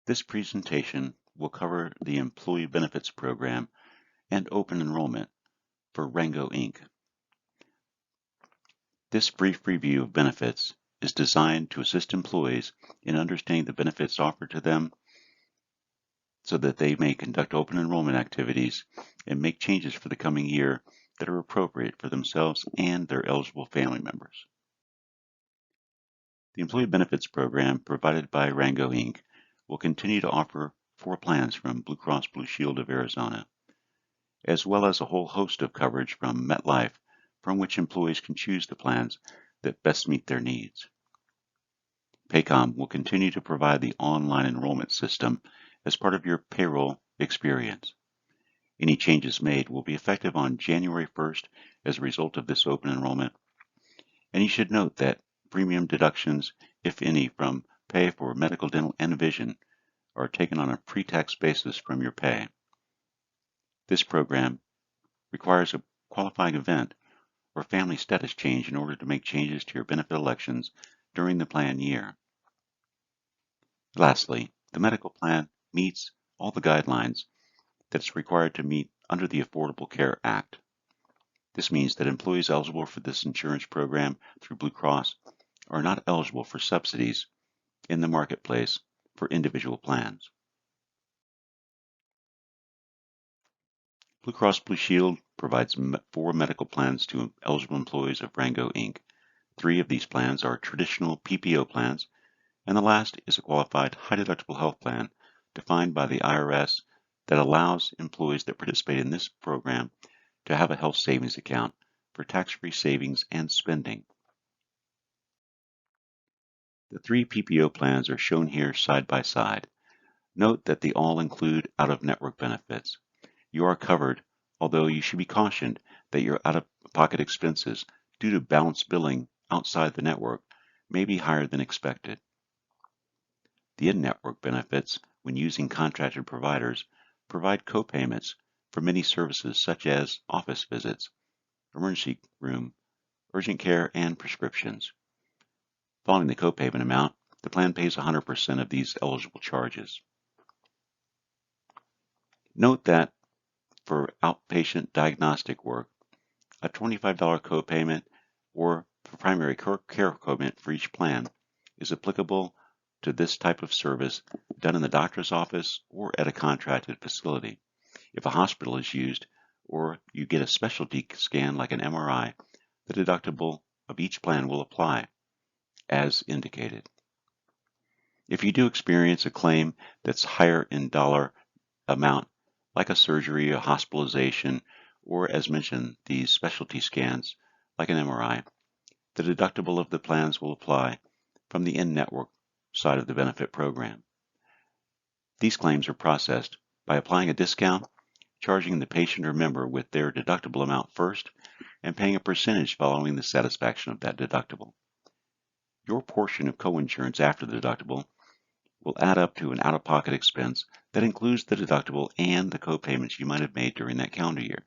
This presentation will cover the Employee Benefits Program and open enrollment for Rango Inc. This brief review of benefits is designed to assist employees in understanding the benefits offered to them so that they may conduct open enrollment activities and make changes for the coming year that are appropriate for themselves and their eligible family members. The Employee Benefits Program provided by Rango Inc. will continue to offer 4 plans from Blue Cross Blue Shield of Arizona, as well as a whole host of coverage from MetLife, from which employees can choose the plans that best meet their needs. Paycom will continue to provide the online enrollment system as part of your payroll experience. Any changes made will be effective on January 1st as a result of this open enrollment. And you should note that premium deductions, if any, from pay for medical, dental, and vision are taken on a pre-tax basis from your pay. This program requires a qualifying event or family status change in order to make changes to your benefit elections during the plan year. Lastly, the medical plan meets all the guidelines that it's required to meet under the Affordable Care Act. This means that employees eligible for this insurance program through Blue Cross are not eligible for subsidies in the marketplace for individual plans. Blue Cross Blue Shield provides 4 medical plans to eligible employees of Rango Inc. 3 of these plans are traditional PPO plans, and the last is a qualified high-deductible health plan defined by the IRS that allows employees that participate in this program to have a health savings account for tax-free savings and spending. The 3 PPO plans are shown here side by side. Note that they all include out-of-network benefits. You are covered, although you should be cautioned that your out-of-pocket expenses due to balanced billing outside the network may be higher than expected. The in-network benefits, when using contracted providers, provide co-payments for many services such as office visits, emergency room, urgent care, and prescriptions. Following the co-payment amount, the plan pays 100% of these eligible charges. Note that for outpatient diagnostic work, a $25 co-payment or for primary care co-payment for each plan is applicable to this type of service done in the doctor's office or at a contracted facility. If a hospital is used or you get a specialty scan like an MRI, the deductible of each plan will apply as indicated. If you do experience a claim that's higher in dollar amount, like a surgery, a hospitalization, or as mentioned, these specialty scans like an MRI, the deductible of the plans will apply from the in-network side of the benefit program. These claims are processed by applying a discount, charging the patient or member with their deductible amount first, and paying a percentage following the satisfaction of that deductible. Your portion of coinsurance after the deductible will add up to an out-of-pocket expense that includes the deductible and the co-payments you might have made during that calendar year.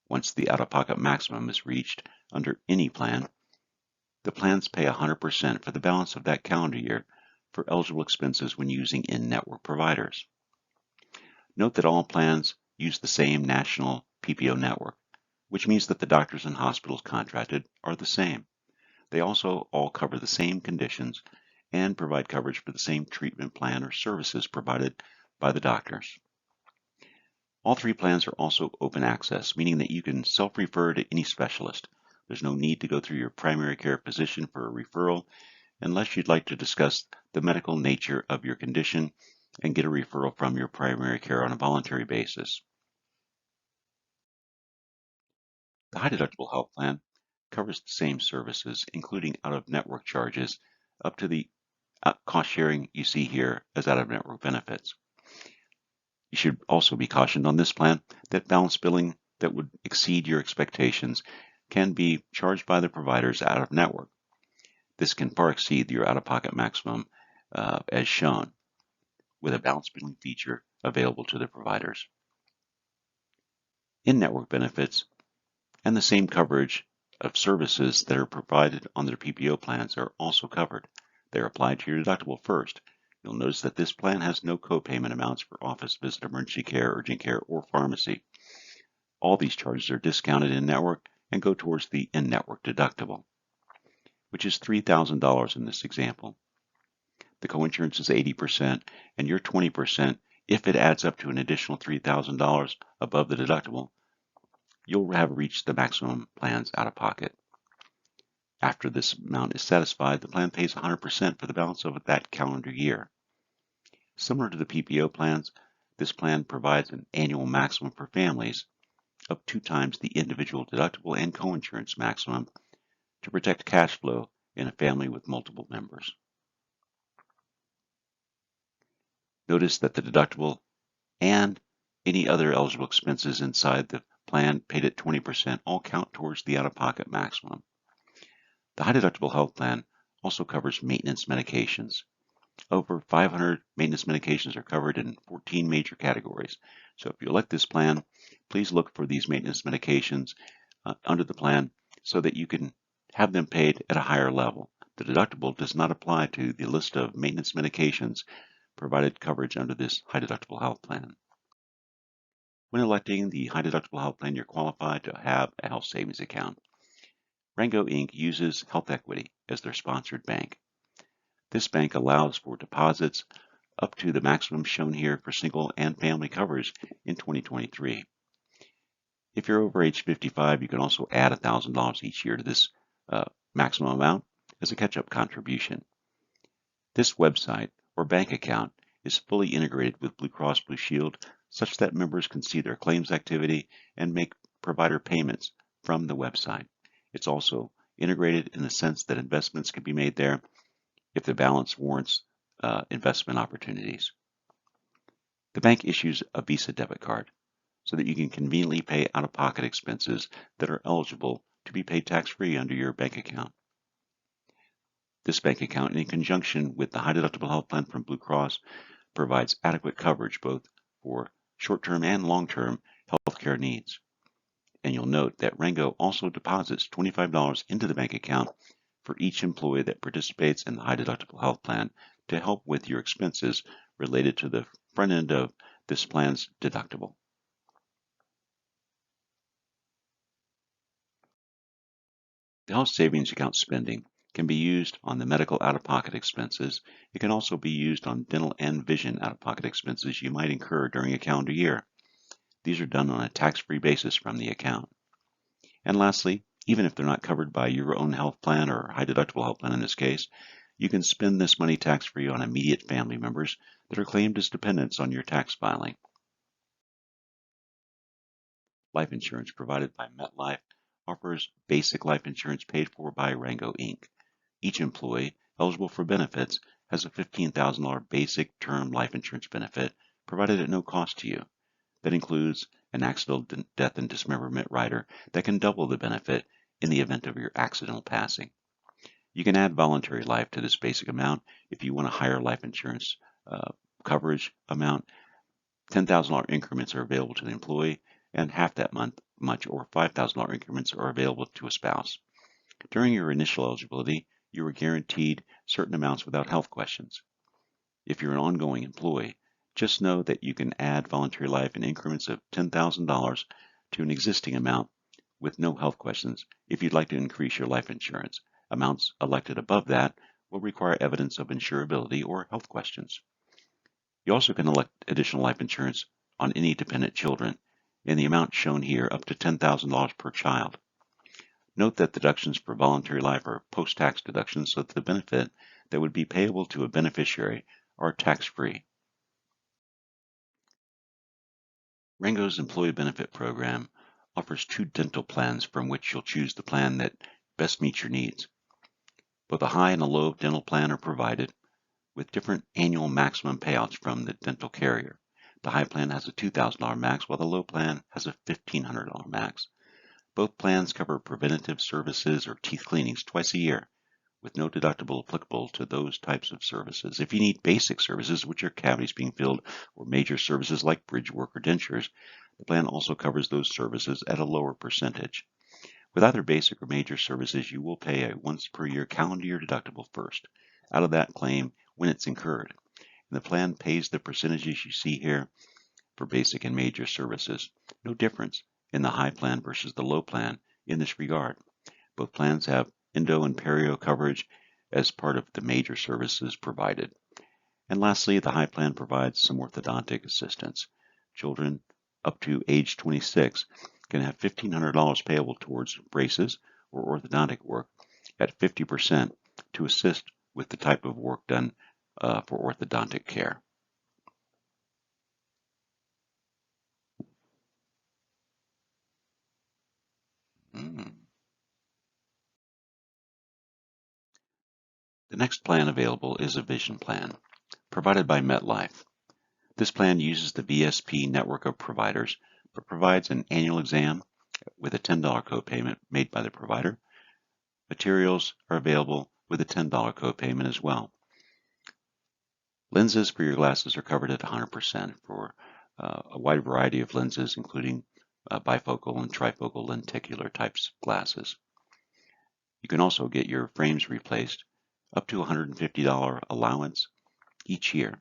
Once the out-of-pocket maximum is reached under any plan, the plans pay 100% for the balance of that calendar year for eligible expenses when using in-network providers. Note that all plans use the same national PPO network, which means that the doctors and hospitals contracted are the same. They also all cover the same conditions and provide coverage for the same treatment plan or services provided by the doctors. All 3 plans are also open access, meaning that you can self-refer to any specialist. There's no need to go through your primary care physician for a referral unless you'd like to discuss the medical nature of your condition and get a referral from your primary care on a voluntary basis. The high deductible health plan covers the same services, including out-of-network charges, up to the cost sharing you see here as out-of-network benefits. You should also be cautioned on this plan that balance billing that would exceed your expectations can be charged by the providers out-of-network. This can far exceed your out-of-pocket maximum as shown, with a balance billing feature available to the providers. In-network benefits and the same coverage of services that are provided on their PPO plans are also covered. They're applied to your deductible first. You'll notice that this plan has no copayment amounts for office visit, emergency care, urgent care, or pharmacy. All these charges are discounted in-network and go towards the in-network deductible, which is $3,000 in this example. The coinsurance is 80% and your 20%. If it adds up to an additional $3,000 above the deductible, you'll have reached the maximum plan's out-of-pocket. After this amount is satisfied, the plan pays 100% for the balance of that calendar year. Similar to the PPO plans, this plan provides an annual maximum for families of 2 times the individual deductible and coinsurance maximum to protect cash flow in a family with multiple members. Notice that the deductible and any other eligible expenses inside the plan paid at 20% all count towards the out-of-pocket maximum. The high deductible health plan also covers maintenance medications. Over 500 maintenance medications are covered in 14 major categories. So if you elect this plan, please look for these maintenance medications under the plan so that you can have them paid at a higher level. The deductible does not apply to the list of maintenance medications provided coverage under this high deductible health plan. When electing the high deductible health plan, you're qualified to have a health savings account. Rango Inc. uses Health Equity as their sponsored bank. This bank allows for deposits up to the maximum shown here for single and family coverage in 2023. If you're over age 55, you can also add $1,000 each year to this maximum amount as a catch-up contribution. This website or bank account is fully integrated with Blue Cross Blue Shield such that members can see their claims activity and make provider payments from the website. It's also integrated in the sense that investments can be made there if the balance warrants investment opportunities. The bank issues a Visa debit card so that you can conveniently pay out-of-pocket expenses that are eligible to be paid tax-free under your bank account. This bank account, in conjunction with the high deductible health plan from Blue Cross, provides adequate coverage both for short-term and long-term health care needs. And you'll note that Rango also deposits $25 into the bank account for each employee that participates in the high deductible health plan to help with your expenses related to the front end of this plan's deductible. The health savings account spending can be used on the medical out-of-pocket expenses. It can also be used on dental and vision out-of-pocket expenses you might incur during a calendar year. These are done on a tax-free basis from the account. And lastly, even if they're not covered by your own health plan or high deductible health plan in this case, you can spend this money tax-free on immediate family members that are claimed as dependents on your tax filing. Life insurance provided by MetLife offers basic life insurance paid for by Rango Inc. Each employee eligible for benefits has a $15,000 basic term life insurance benefit provided at no cost to you. That includes an accidental death and dismemberment rider that can double the benefit in the event of your accidental passing. You can add voluntary life to this basic amount if you want a higher life insurance coverage amount. $10,000 increments are available to the employee, and half that much or $5,000 increments are available to a spouse. During your initial eligibility, you are guaranteed certain amounts without health questions. If you're an ongoing employee, just know that you can add voluntary life in increments of $10,000 to an existing amount with no health questions if you'd like to increase your life insurance. Amounts elected above that will require evidence of insurability or health questions. You also can elect additional life insurance on any dependent children in the amount shown here up to $10,000 per child. Note that deductions for voluntary life are post-tax deductions so that the benefit that would be payable to a beneficiary are tax-free. Rango's Employee Benefit Program offers 2 dental plans from which you'll choose the plan that best meets your needs. Both a high and a low dental plan are provided with different annual maximum payouts from the dental carrier. The high plan has a $2,000 max while the low plan has a $1,500 max. Both plans cover preventative services or teeth cleanings twice a year with no deductible applicable to those types of services. If you need basic services, which are cavities being filled, or major services like bridge work or dentures, the plan also covers those services at a lower percentage. With either basic or major services, you will pay a once per year calendar year deductible first out of that claim when it's incurred. and the plan pays the percentages you see here for basic and major services. No difference in the high plan versus the low plan in this regard. Both plans have endo and perio coverage as part of the major services provided. And lastly, the high plan provides some orthodontic assistance. Children up to age 26 can have $1,500 payable towards braces or orthodontic work at 50% to assist with the type of work done for orthodontic care. The next plan available is a vision plan, provided by MetLife. This plan uses the VSP network of providers, but provides an annual exam with a $10 copayment made by the provider. Materials are available with a $10 copayment as well. Lenses for your glasses are covered at 100% for a wide variety of lenses, including bifocal and trifocal lenticular types glasses. You can also get your frames replaced up to $150 allowance each year.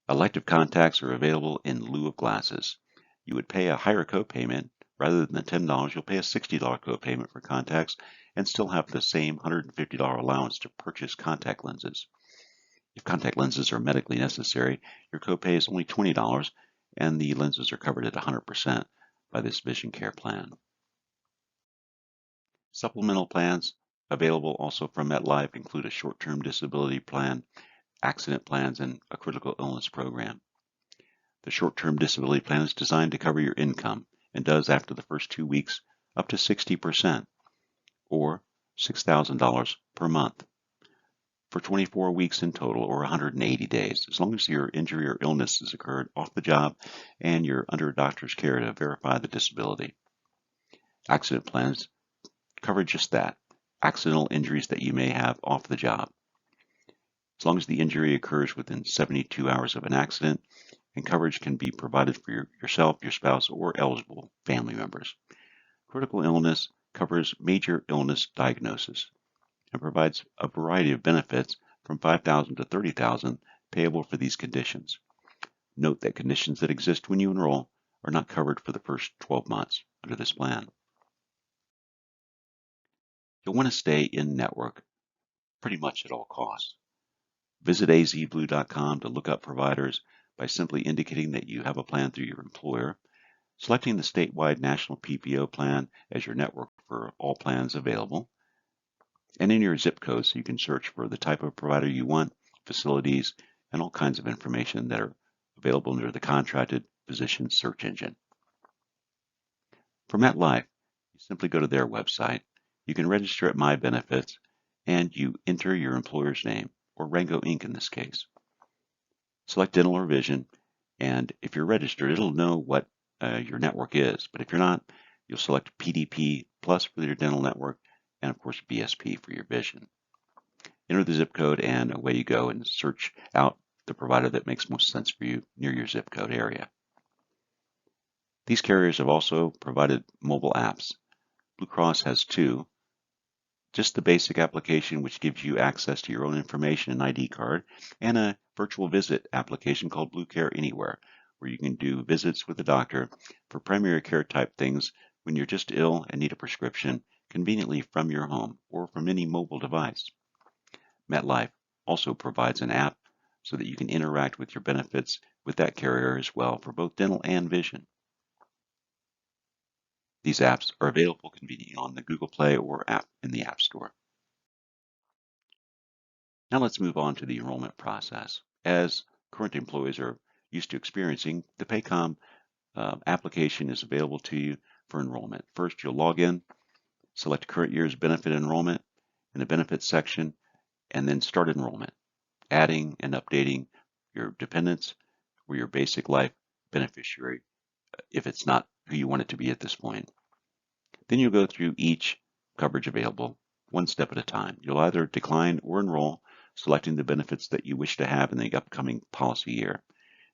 Elective contacts are available in lieu of glasses. You would pay a higher copayment. Rather than the $10, you'll pay a $60 copayment for contacts and still have the same $150 allowance to purchase contact lenses. If contact lenses are medically necessary, your copay is only $20 and the lenses are covered at 100% by this vision care plan. Supplemental plans available also from MetLife include a short-term disability plan, accident plans, and a critical illness program. The short-term disability plan is designed to cover your income and does after the first 2 weeks up to 60% or $6,000 per month for 24 weeks in total or 180 days, as long as your injury or illness has occurred off the job and you're under a doctor's care to verify the disability. Accident plans cover just that, accidental injuries that you may have off the job, as long as the injury occurs within 72 hours of an accident, and coverage can be provided for yourself, your spouse, or eligible family members. Critical illness covers major illness diagnosis and provides a variety of benefits from $5,000 to $30,000 payable for these conditions. Note that conditions that exist when you enroll are not covered for the first 12 months under this plan. You'll want to stay in network pretty much at all costs. Visit azblue.com to look up providers by simply indicating that you have a plan through your employer, selecting the statewide national PPO plan as your network for all plans available, and in your zip code so you can search for the type of provider you want, facilities, and all kinds of information that are available under the contracted physician search engine. For MetLife, you simply go to their website. You can register at My Benefits, and you enter your employer's name, or Rango Inc. in this case. Select dental or vision, and if you're registered, it'll know what your network is. But if you're not, you'll select PDP Plus for your dental network, and of course BSP for your vision. Enter the zip code and away you go and search out the provider that makes most sense for you near your zip code area. These carriers have also provided mobile apps. Blue Cross has two. Just the basic application, which gives you access to your own information and ID card, and a virtual visit application called Blue Care Anywhere, where you can do visits with a doctor for primary care type things when you're just ill and need a prescription conveniently from your home or from any mobile device. MetLife also provides an app so that you can interact with your benefits with that carrier as well for both dental and vision. These apps are available conveniently on the Google Play or app in the App Store. Now let's move on to the enrollment process. As current employees are used to experiencing, the Paycom application is available to you for enrollment. First, you'll log in, select current year's benefit enrollment in the benefits section, and then start enrollment, adding and updating your dependents or your basic life beneficiary if it's not who you want it to be at this point. Then you'll go through each coverage available one step at a time. You'll either decline or enroll, selecting the benefits that you wish to have in the upcoming policy year.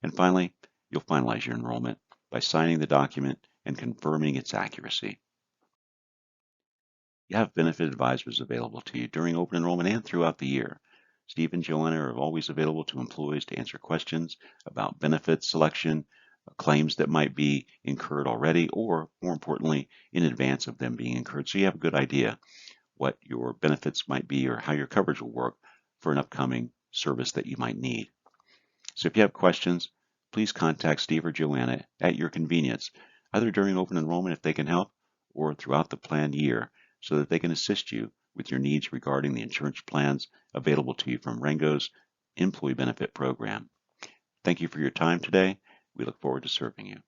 And finally, you'll finalize your enrollment by signing the document and confirming its accuracy. You have benefit advisors available to you during open enrollment and throughout the year Steve and Joanna are always available to employees to answer questions about benefit selection, claims that might be incurred already, or more importantly, in advance of them being incurred. So you have a good idea what your benefits might be or how your coverage will work for an upcoming service that you might need. So if you have questions, please contact Steve or Joanna at your convenience, either during open enrollment if they can help, or throughout the planned year, so that they can assist you with your needs regarding the insurance plans available to you from Rango's Employee Benefit Program. Thank you for your time today. We look forward to serving you.